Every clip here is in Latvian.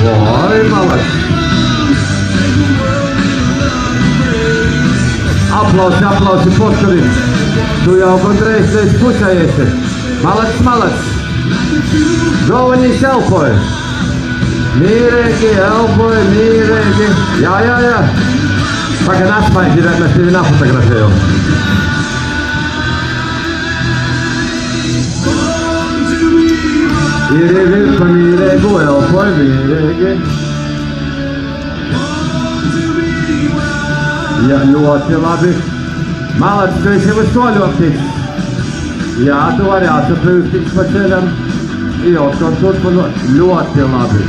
Oi, malac! Aplausi, potkari! Tu jau gandrīz pusē esi. Malac! Galvenīs elpoja! Mīrīgi, elpoja, mīrīgi! Jā! Pagaid, atmaigi, mēs tevi nafotografējam. Ir vilka mīrēgu, elpoja mīrīgi. Jā, ļoti labi. Malac, tu esi uz to ļoktīgs. Jā, tu vari atsapļūstīgs pa ceļam. Iot, un turpinot ļoti labi.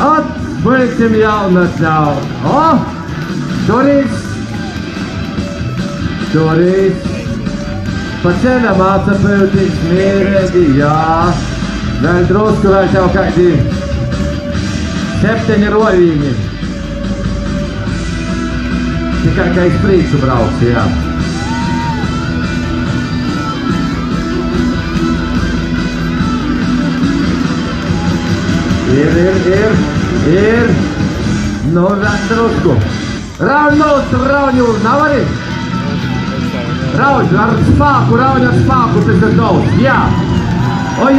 Atbeigsim jaunas jau. Turīs. Pa ceļam atsapļūstīgs mīrīgi, jā. Vēl drusku vēl tev kādi 7 rovīņi. Tikai kā iz priekšu brauks, jā. Ir. Nu, vēl drusku. Rauņu, nav arī? Rauņ, ar spāku, tas ir daudz, jā. Oi.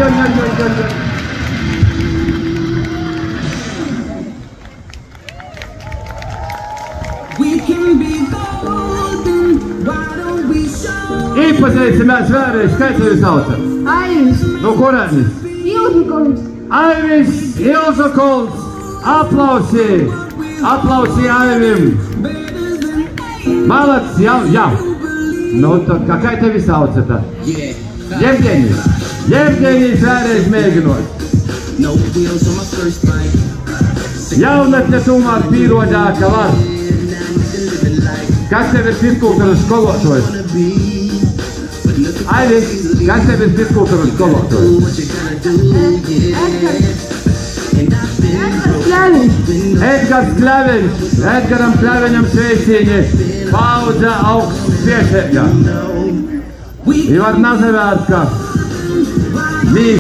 Iepazīsimies vēlreiz, kā tevi sauca? Aivis. No kurienes? Ilzakols. Aivis Ilzakols. Aplausi Aivim. Malac, jā. Nu, tad kā tevi sauca tā? Jevgeņis vēlreiz mēģinot. Jaunatne tomēr pīrodāka var. Kas tev ir fizkultūras skolotājs? Aivis, kas tev ir fizkultūras skolotājs? Edgars Kleviņš. Edgaram Kleviņam sveicīņi. Paudze augsts piešēga. Ivar Nazavērka.